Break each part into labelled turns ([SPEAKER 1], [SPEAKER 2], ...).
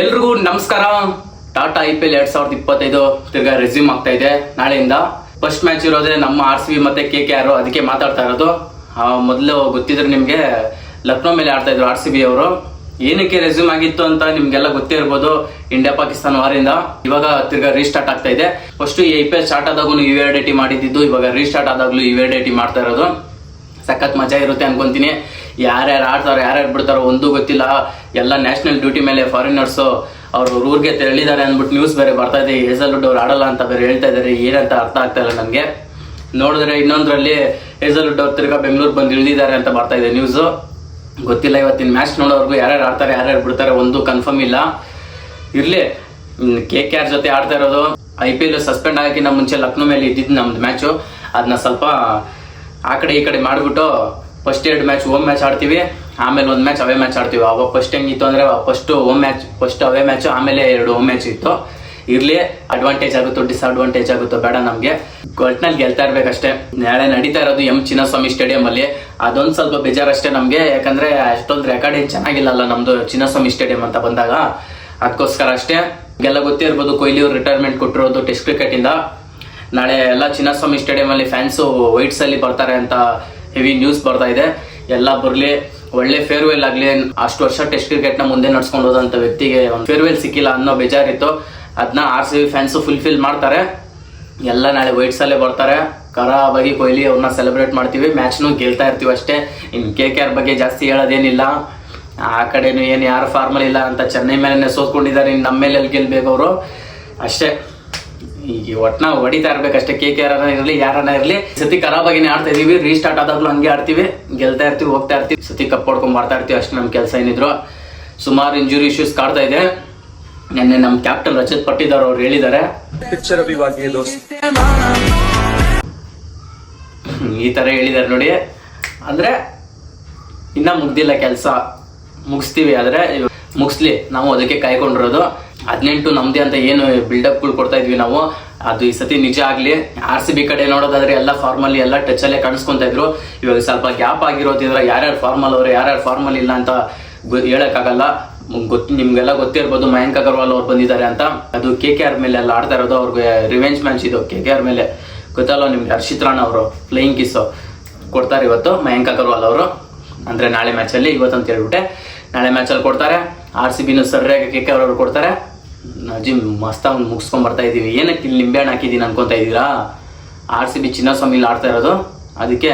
[SPEAKER 1] ಎಲ್ರಿಗೂ ನಮಸ್ಕಾರ. ಟಾಟಾ IPL 2025 ತಿರ್ಗಾ ರೆಸ್ಯೂಮ್ ಆಗ್ತಾ ಇದೆ ನಾಳೆಯಿಂದ. ಫಸ್ಟ್ ಮ್ಯಾಚ್ ಇರೋದೇ ನಮ್ಮ RCB ಮತ್ತೆ KKR, ಅದಕ್ಕೆ ಮಾತಾಡ್ತಾ ಇರೋದು. ಮೊದಲು ಗೊತ್ತಿದ್ರೆ ನಿಮ್ಗೆ ಲಕ್ನೋ ಮೇಲೆ ಆಡ್ತಾ ಇದ್ರು RCB ಅವರು. ಏನಕ್ಕೆ ರೆಸ್ಯೂಮ್ ಆಗಿತ್ತು ಅಂತ ನಿಮ್ಗೆಲ್ಲ ಗೊತ್ತೇ ಇರ್ಬೋದು. ಇಂಡಿಯಾ ಪಾಕಿಸ್ತಾನ ವಾರಿಂದ ಇವಾಗ ತಿರ್ಗಾ ರೀಸ್ಟಾರ್ಟ್ ಆಗ್ತಾ ಇದೆ. ಫಸ್ಟ್ ಈ IPL ಸ್ಟಾರ್ಟ್ ಆದಾಗೂ UADT ಮಾಡಿದ್ದು, ಇವಾಗ ರೀಸ್ಟಾರ್ಟ್ ಆದಾಗ್ಲೂ UADT ಮಾಡ್ತಾ ಇರೋದು. ಸಖತ್ ಮಜಾ ಇರುತ್ತೆ ಅನ್ಕೊಂತೀನಿ. ಯಾರ್ಯಾರು ಆಡ್ತಾರೋ ಯಾರ್ಯಾರು ಬಿಡ್ತಾರೋ ಒಂದು ಗೊತ್ತಿಲ್ಲ. ಎಲ್ಲ ನ್ಯಾಷನಲ್ ಡ್ಯೂಟಿ ಮೇಲೆ ಫಾರಿನರ್ಸ್ ಅವ್ರು ಊರಿಗೆ ತೆರಳಿದ್ದಾರೆ ಅಂದ್ಬಿಟ್ಟು ನ್ಯೂಸ್ ಬೇರೆ ಬರ್ತಾ ಇದೆ. ಹೇಸಲ್ವುಡ್ ಅವ್ರು ಆಡಲ್ಲ ಅಂತ ಬೇರೆ ಹೇಳ್ತಾ ಇದ್ದಾರೆ. ಏನಂತ ಅರ್ಥ ಆಗ್ತಾ ಇಲ್ಲ ನನಗೆ. ನೋಡಿದ್ರೆ ಇನ್ನೊಂದ್ರಲ್ಲಿ ಹೇಸಲ್ವುಡ್ ಅವ್ರು ತಿರ್ಗಾ ಬೆಂಗಳೂರು ಬಂದು ಇಳಿದಿದ್ದಾರೆ ಅಂತ ಬರ್ತಾ ಇದೆ ನ್ಯೂಸ್. ಗೊತ್ತಿಲ್ಲ. ಇವತ್ತಿನ ಮ್ಯಾಚ್ ನೋಡೋರ್ಗು ಯಾರ್ಯಾರು ಆಡ್ತಾರೆ ಯಾರ್ಯಾರು ಬಿಡ್ತಾರೆ ಒಂದು ಕನ್ಫರ್ಮ್ ಇಲ್ಲ. ಇರ್ಲಿ, KKR ಜೊತೆ ಆಡ್ತಾ ಇರೋದು. IPL ಸಸ್ಪೆಂಡ್ ಆಗಕ್ಕಿಂತ ಮುಂಚೆ ಲಕ್ನೋ ಮೇಲೆ ಇದ್ದಿದ್ದು ನಮ್ದು ಮ್ಯಾಚು. ಅದನ್ನ ಸ್ವಲ್ಪ ಆ ಕಡೆ ಈ ಕಡೆ ಮಾಡಿಬಿಟ್ಟು ಫಸ್ಟ್ 2 ಮ್ಯಾಚ್ ಹೋಮ್ ಮ್ಯಾಚ್ ಆಡ್ತೀವಿ, ಆಮೇಲೆ 1 ಮ್ಯಾಚ್ ಅವೇ ಮ್ಯಾಚ್ ಆಡ್ತೀವಿ. ಅವಾಗ ಫಸ್ಟ್ ಹೆಂಗಿತ್ತು ಅಂದರೆ ಫಸ್ಟ್ ಅವೇ ಮ್ಯಾಚು, ಆಮೇಲೆ 2 ಹೋಮ್ ಮ್ಯಾಚ್ ಇತ್ತು. ಇರ್ಲಿ, ಅಡ್ವಾಂಟೇಜ್ ಆಗುತ್ತೋ ಡಿಸ್ಅಡ್ವಾಂಟೇಜ್ ಆಗುತ್ತೋ ಬೇಡ, ನಮಗೆ ಒಟ್ನಲ್ಲಿ ಗೆಲ್ತಾ ಇರ್ಬೇಕಷ್ಟೇ. ನಾಳೆ ನಡೀತಾ ಇರೋದು ಚಿನ್ನಸ್ವಾಮಿ ಸ್ಟೇಡಿಯಂ ಅಲ್ಲಿ. ಅದೊಂದು ಸ್ವಲ್ಪ ಬೇಜಾರಷ್ಟೇ ನಮಗೆ, ಯಾಕಂದ್ರೆ ಅಷ್ಟೊಂದು ರೆಕಾರ್ಡ್ ಏನು ಚೆನ್ನಾಗಿಲ್ಲಲ್ಲ ನಮ್ದು ಚಿನ್ನಸ್ವಾಮಿ ಸ್ಟೇಡಿಯಂ ಅಂತ ಬಂದಾಗ. ಅದಕ್ಕೋಸ್ಕರ ಅಷ್ಟೇ. ಎಲ್ಲ ಗೊತ್ತೇ ಇರ್ಬೋದು, ಕೊಹ್ಲಿ ಅವ್ರು ರಿಟೈರ್ಮೆಂಟ್ ಕೊಟ್ಟಿರೋದು ಟೆಸ್ಟ್ ಕ್ರಿಕೆಟ್ ಇಂದ. ನಾಳೆ ಎಲ್ಲ ಚಿನ್ನಸ್ವಾಮಿ ಸ್ಟೇಡಿಯಂ ಅಲ್ಲಿ ಫ್ಯಾನ್ಸು ವೈಟ್ಸ್ ಅಲ್ಲಿ ಬರ್ತಾರೆ ಅಂತ ಹೆವಿ ನ್ಯೂಸ್ ಬರ್ತಾ ಇದೆ. ಎಲ್ಲ ಬರಲಿ, ಒಳ್ಳೆ ಫೇರ್ವೆಲ್ ಆಗಲಿ. ಅಷ್ಟು ವರ್ಷ ಟೆಸ್ಟ್ ಕ್ರಿಕೆಟ್ ನ ಮುಂದೆ ನಡ್ಸ್ಕೊಂಡು ಹೋದಂತ ವ್ಯಕ್ತಿಗೆ ಒಂದು ಫೇರ್ವೆಲ್ ಸಿಕ್ಕಿಲ್ಲ ಅನ್ನೋ ಬೇಜಾರಿತ್ತು. ಅದನ್ನ RCB ಫ್ಯಾನ್ಸು ಫುಲ್ಫಿಲ್ ಮಾಡ್ತಾರೆ. ಎಲ್ಲ ನಾಳೆ ವೈಟ್ಸ್ ಅಲ್ಲೇ ಬರ್ತಾರೆ. ಕರಾಬಾಗಿ ಕೊಹ್ಲಿ ಅವ್ರನ್ನ ಸೆಲೆಬ್ರೇಟ್ ಮಾಡ್ತೀವಿ. ಮ್ಯಾಚ್ನು ಗೆಲ್ತಾ ಇರ್ತೀವಿ ಅಷ್ಟೇ. ಇನ್ನು KKR ಬಗ್ಗೆ ಜಾಸ್ತಿ ಹೇಳೋದೇನಿಲ್ಲ. ಆ ಕಡೆನು ಏನು ಯಾರು ಫಾರ್ಮಲ್ ಇಲ್ಲ ಅಂತ ಚೆನ್ನೈ ಮೇಲೆ ಸೋತ್ಕೊಂಡಿದ್ದಾರೆ. ಇನ್ನು ನಮ್ಮ ಮೇಲೆ ಎಲ್ಲಿ ಗೆಲ್ಬೇಕು ಅವರು ಅಷ್ಟೇ. ಈಗ ಒಟ್ನಾಗ ಹೊಡಿತಾ ಇರ್ಬೇಕಷ್ಟೇ. KKR ಇರಲಿ ಯಾರನ್ನ ಇರಲಿ. ಸತಿ ಖರಾಬಾಗಿನೇ ಆಡ್ತಾ ಇದೀವಿ. ರೀಸ್ಟಾರ್ಟ್ ಆದಾಗ್ಲೂ ಹಂಗೆ ಆಡ್ತೀವಿ, ಗೆಲ್ತಾ ಇರ್ತೀವಿ, ಹೋಗ್ತಾ ಇರ್ತೀವಿ, ಸತಿ ಕಪ್ ಹೊಡ್ಕೊಂಡ್ ಮಾಡ್ತಾ ಇರ್ತೀವಿ. ಅಷ್ಟೇ ನಮ್ಮ ಕೆಲಸ ಏನಿದ್ರು. ಸುಮಾರು ಇಂಜುರಿ ಇಶ್ಯೂಸ್ ಕಾಡ್ತಾ ಇದೆ. ನಿನ್ನೆ ನಮ್ಮ ಕ್ಯಾಪ್ಟನ್ ರಜತ್ ಪಟ್ಟಿದಾರ್ ಅವ್ರು ಹೇಳಿದ್ದಾರೆ, ಈ ತರ ಹೇಳಿದ್ದಾರೆ ನೋಡಿ. ಅಂದ್ರೆ ಇನ್ನ ಮುಗ್ದಿಲ್ಲ ಕೆಲಸ, ಮುಗಿಸ್ತೀವಿ. ಆದ್ರೆ ಮುಗಿಸ್ಲಿ, ನಾವು ಅದಕ್ಕೆ ಕಾಯ್ಕೊಂಡಿರೋದು. 18 ನಮ್ದೇ ಅಂತ ಏನು ಬಿಲ್ಡಪ್ಗಳು ಕೊಡ್ತಾ ಇದ್ವಿ ನಾವು, ಅದು ಈ ಸತಿ ನಿಜ ಆಗ್ಲಿ. RCB ಕಡೆ ನೋಡೋದಾದ್ರೆ ಎಲ್ಲ ಫಾರ್ಮಲ್ಲಿ ಎಲ್ಲ ಟಚ್ ಅಲ್ಲೇ ಕಾಣಿಸ್ಕೊಂತ ಇದ್ರು. ಇವಾಗ ಸ್ವಲ್ಪ ಗ್ಯಾಪ್ ಆಗಿರೋದ್ರಿಂದ ಯಾರ್ಯಾರು ಫಾರ್ಮಲ್ ಅವ್ರೆ ಯಾರ್ಯಾರು ಫಾರ್ಮಲ್ ಇಲ್ಲ ಅಂತ ಹೇಳಕ್ಕಾಗಲ್ಲ. ನಿಮ್ಗೆಲ್ಲ ಗೊತ್ತಿರ್ಬೋದು, ಮಯಾಂಕ್ ಅಗರ್ವಾಲ್ ಅವ್ರು ಬಂದಿದ್ದಾರೆ ಅಂತ. ಅದು KKR ಮೇಲೆ ಎಲ್ಲ ಆಡ್ತಾ ಇರೋದು. ಅವ್ರಿಗೆ ರಿವೆಂಜ್ ಮ್ಯಾಚ್ ಇದು KKR ಮೇಲೆ. ಗೊತ್ತಲ್ಲ ನಿಮ್ಗೆ, ಹರ್ಷಿತ್ ರಾಣಾ ಅವರು ಫ್ಲೈಯಿಂಗ್ ಕಿಸ್ ಕೊಡ್ತಾರೆ ಇವತ್ತು ಮಯಾಂಕ್ ಅಗರ್ವಾಲ್ ಅವರು. ಅಂದ್ರೆ ನಾಳೆ ಮ್ಯಾಚಲ್ಲಿ, ಇವತ್ತಂತ ಹೇಳ್ಬಿಟ್ಟೆ ನಾಳೆ ಮ್ಯಾಚಲ್ಲಿ ಕೊಡ್ತಾರೆ. RCBನೂ ಸರಿಯಾಗಿ KKR ಅವ್ರು ಕೊಡ್ತಾರೆ. ಜಿಮ್ ಮಸ್ತ ಮುಗಿಸ್ಕೊಂಡ್ ಬರ್ತಾ ಇದೀವಿ. ಏನಕ್ಕೆ ಇಲ್ಲಿ ನಿಂಬೆಹಣ್ಣು ಹಾಕಿದ್ದೀನಿ ಅನ್ಕೊಂತಾ ಇದ್ದೀರಾ? RCB ಚಿನ್ನಸ್ವಾಮಿಲಿ ಆಡ್ತಾ ಇರೋದು, ಅದಕ್ಕೆ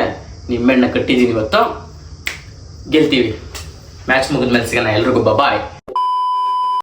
[SPEAKER 1] ನಿಂಬೆಹಣ್ಣ ಕಟ್ಟಿದ್ದೀನಿ. ಇವತ್ತು ಗೆಲ್ತೀವಿ. ಮ್ಯಾಚ್ ಮುಗಿದ್ಮೇಲೆ ಸಿಗೋಣ. ಎಲ್ರಿಗೂ ಬಾಯ್.